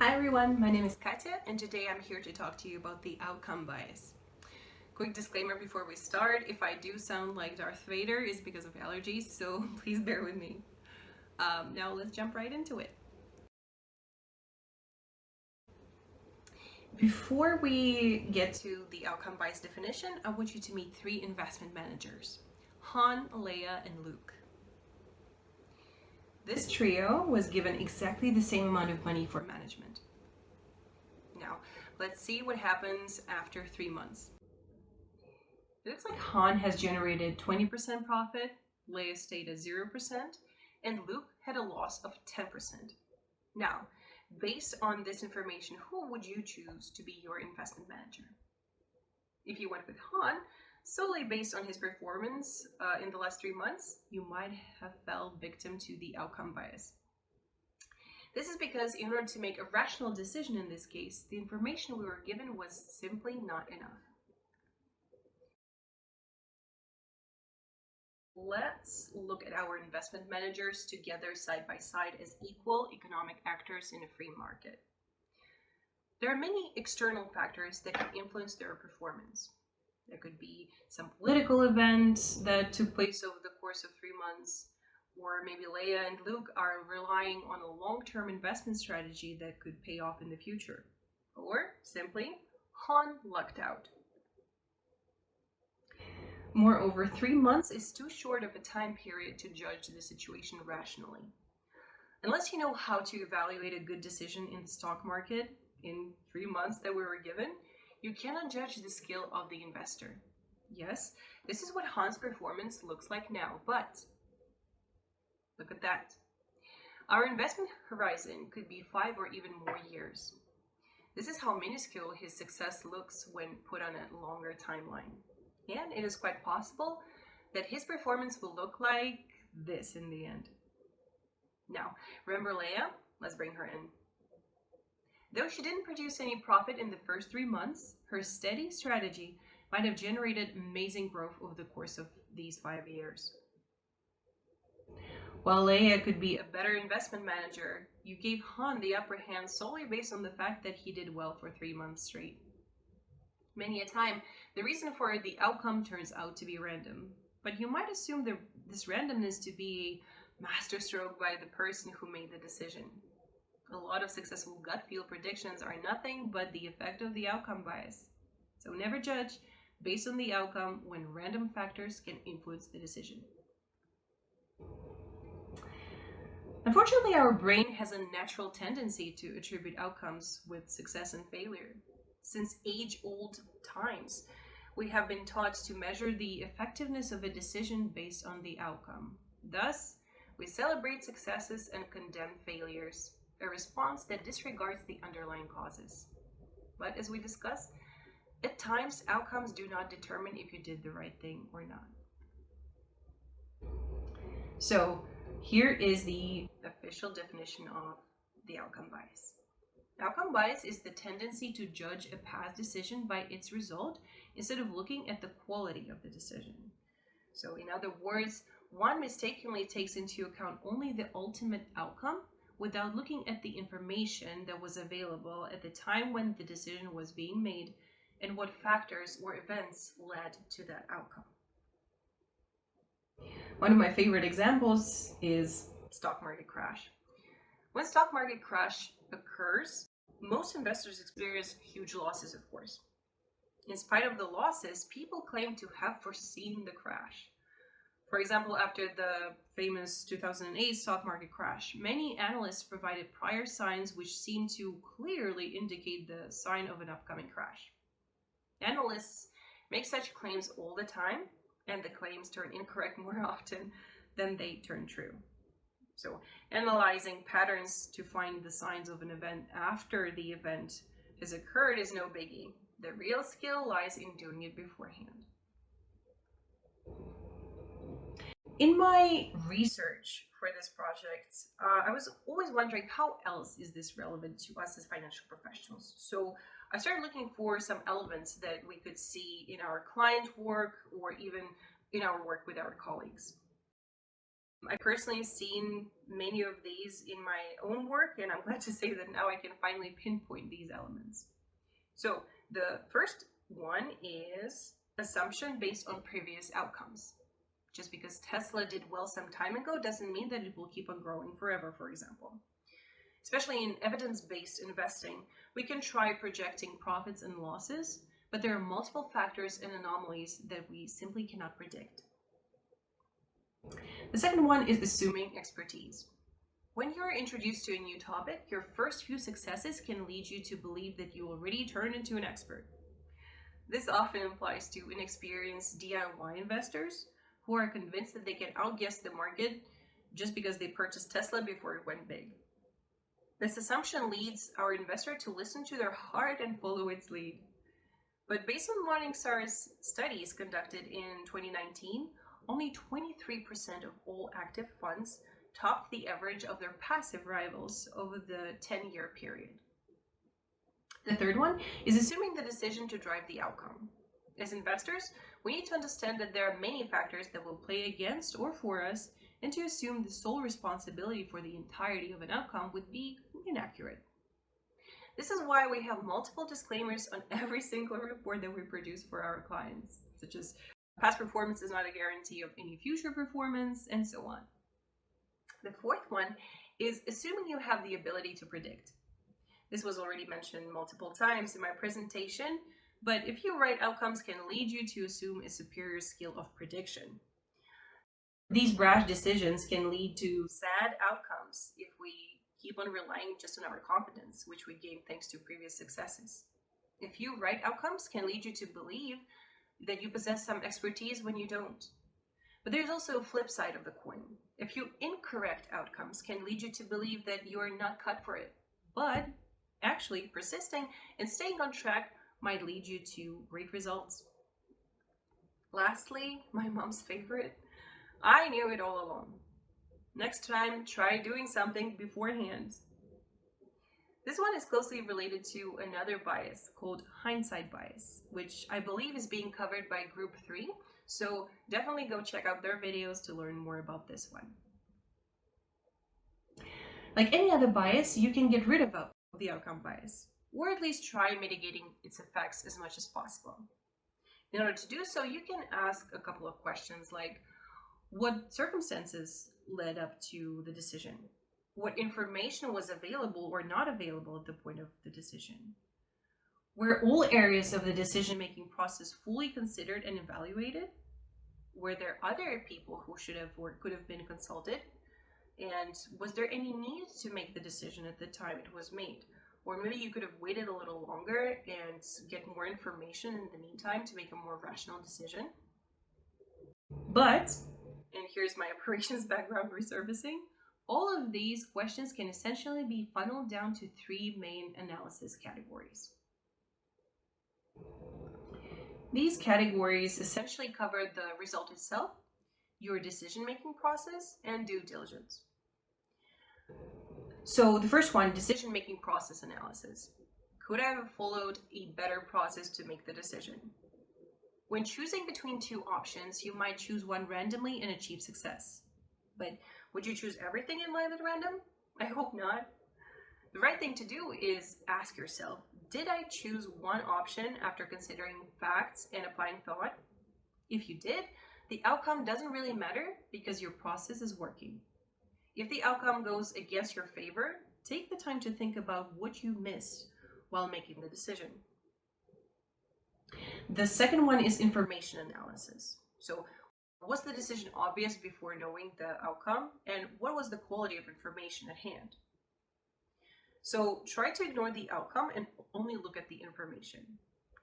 Hi everyone, my name is Katya and today I'm here to talk to you about the outcome bias. Quick disclaimer before we start, if I do sound like Darth Vader it's because of allergies, so please bear with me. Now let's jump right into it. Before we get to the outcome bias definition, I want you to meet three investment managers, Han, Leia, and Luke. This trio was given exactly the same amount of money for management. Now, let's see what happens after 3 months. It looks like Han has generated 20% profit, Leia stayed at 0%, and Luke had a loss of 10%. Now, based on this information, who would you choose to be your investment manager? If you went with Han, solely based on his performance in the last 3 months, you might have fell victim to the outcome bias. This is because in order to make a rational decision in this case, the information we were given was simply not enough. Let's look at our investment managers together side by side as equal economic actors in a free market. There are many external factors that can influence their performance. There could be some political events that took place over the course of 3 months, or maybe Leia and Luke are relying on a long-term investment strategy that could pay off in the future. Or simply, Han lucked out. Moreover, 3 months is too short of a time period to judge the situation rationally. Unless you know how to evaluate a good decision in the stock market in 3 months that we were given, you cannot judge the skill of the investor. Yes, this is what Han's performance looks like now, but look at that. Our investment horizon could be 5 or even more years. This is how minuscule his success looks when put on a longer timeline. And it is quite possible that his performance will look like this in the end. Now, remember Leia? Let's bring her in. Though she didn't produce any profit in the first 3 months, her steady strategy might have generated amazing growth over the course of these 5 years. While Leia could be a better investment manager, you gave Han the upper hand solely based on the fact that he did well for 3 months straight. Many a time, the reason for the outcome turns out to be random, but you might assume this randomness to be a masterstroke by the person who made the decision. A lot of successful gut feel predictions are nothing but the effect of the outcome bias. So never judge based on the outcome when random factors can influence the decision. Unfortunately, our brain has a natural tendency to attribute outcomes with success and failure. Since age-old times, we have been taught to measure the effectiveness of a decision based on the outcome. Thus, we celebrate successes and condemn failures, a response that disregards the underlying causes. But as we discussed, at times outcomes do not determine if you did the right thing or not. So here is the official definition of the outcome bias. Outcome bias is the tendency to judge a past decision by its result instead of looking at the quality of the decision. So in other words, one mistakenly takes into account only the ultimate outcome without looking at the information that was available at the time when the decision was being made and what factors or events led to that outcome. One of my favorite examples is stock market crash. When stock market crash occurs, most investors experience huge losses, of course. In spite of the losses, people claim to have foreseen the crash. For example, after the famous 2008 stock market crash, many analysts provided prior signs which seemed to clearly indicate the sign of an upcoming crash. Analysts make such claims all the time, and the claims turn incorrect more often than they turn true. So analyzing patterns to find the signs of an event after the event has occurred is no biggie. The real skill lies in doing it beforehand. In my research for this project, I was always wondering how else is this relevant to us as financial professionals. So I started looking for some elements that we could see in our client work or even in our work with our colleagues. I personally have seen many of these in my own work, and I'm glad to say that now I can finally pinpoint these elements. So the first one is assumption based on previous outcomes. Just because Tesla did well some time ago doesn't mean that it will keep on growing forever, for example. Especially in evidence-based investing, we can try projecting profits and losses, but there are multiple factors and anomalies that we simply cannot predict. The second one is assuming expertise. When you're introduced to a new topic, your first few successes can lead you to believe that you already turned into an expert. This often applies to inexperienced DIY investors who are convinced that they can outguess the market just because they purchased Tesla before it went big. This assumption leads our investor to listen to their heart and follow its lead. But based on Morningstar's studies conducted in 2019, only 23% of all active funds topped the average of their passive rivals over the 10-year period. The third one is assuming the decision to drive the outcome. As investors, we need to understand that there are many factors that will play against or for us, and to assume the sole responsibility for the entirety of an outcome would be inaccurate. This is why we have multiple disclaimers on every single report that we produce for our clients, such as past performance is not a guarantee of any future performance, and so on. The fourth one is assuming you have the ability to predict. This was already mentioned multiple times in my presentation, but if you right outcomes can lead you to assume a superior skill of prediction. These brash decisions can lead to sad outcomes if we keep on relying just on our confidence, which we gain thanks to previous successes. A few right outcomes can lead you to believe that you possess some expertise when you don't. But there's also a flip side of the coin. A few incorrect outcomes can lead you to believe that you are not cut for it, but actually persisting and staying on track might lead you to great results. Lastly, my mom's favorite, I knew it all along. Next time, try doing something beforehand. This one is closely related to another bias called hindsight bias, which I believe is being covered by Group 3, so definitely go check out their videos to learn more about this one. Like any other bias, you can get rid of the outcome bias, or at least try mitigating its effects as much as possible. In order to do so, you can ask a couple of questions like, what circumstances led up to the decision? What information was available or not available at the point of the decision? Were all areas of the decision-making process fully considered and evaluated? Were there other people who should have or could have been consulted? And was there any need to make the decision at the time it was made? Or maybe you could have waited a little longer and get more information in the meantime to make a more rational decision. But, and here's my operations background resurfacing, all of these questions can essentially be funneled down to three main analysis categories. These categories essentially cover the result itself, your decision-making process, and due diligence. So the first one, decision-making process analysis. Could I have followed a better process to make the decision? When choosing between two options, you might choose one randomly and achieve success. But would you choose everything in life at random? I hope not. The right thing to do is ask yourself, did I choose one option after considering facts and applying thought? If you did, the outcome doesn't really matter because your process is working. If the outcome goes against your favor, take the time to think about what you missed while making the decision. The second one is information analysis. So, was the decision obvious before knowing the outcome? And what was the quality of information at hand? So try to ignore the outcome and only look at the information.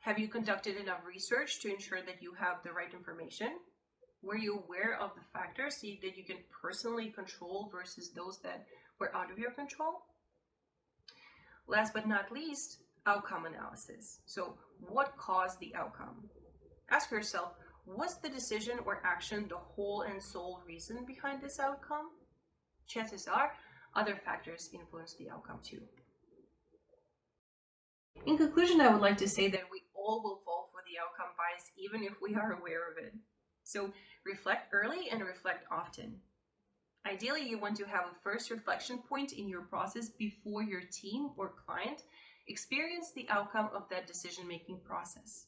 Have you conducted enough research to ensure that you have the right information? Were you aware of the factors that you can personally control versus those that were out of your control? Last but not least, outcome analysis. So what caused the outcome? Ask yourself, was the decision or action the whole and sole reason behind this outcome? Chances are, other factors influence the outcome too. In conclusion, I would like to say that we all will fall for the outcome bias even if we are aware of it. So reflect early and reflect often. Ideally, you want to have a first reflection point in your process before your team or client experience the outcome of that decision-making process.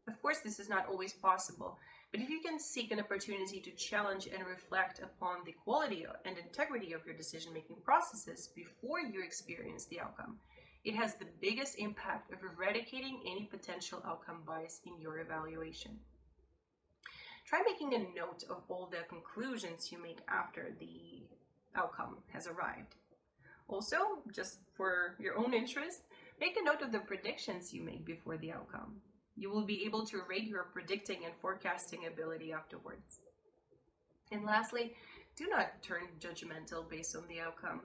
Of course, this is not always possible, but if you can seek an opportunity to challenge and reflect upon the quality and integrity of your decision-making processes before you experience the outcome, it has the biggest impact of eradicating any potential outcome bias in your evaluation. Try making a note of all the conclusions you make after the outcome has arrived. Also, just for your own interest, make a note of the predictions you make before the outcome. You will be able to rate your predicting and forecasting ability afterwards. And lastly, do not turn judgmental based on the outcome.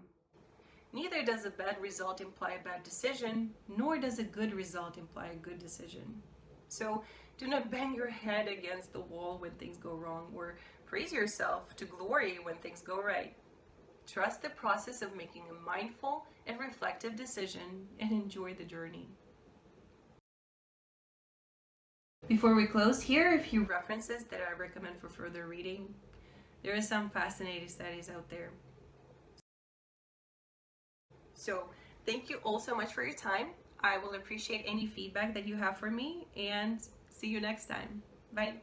Neither does a bad result imply a bad decision, nor does a good result imply a good decision. So do not bang your head against the wall when things go wrong, or praise yourself to glory when things go right. Trust the process of making a mindful and reflective decision and enjoy the journey. Before we close, here are a few references that I recommend for further reading. There are some fascinating studies out there. So thank you all so much for your time. I will appreciate any feedback that you have for me, and see you next time. Bye.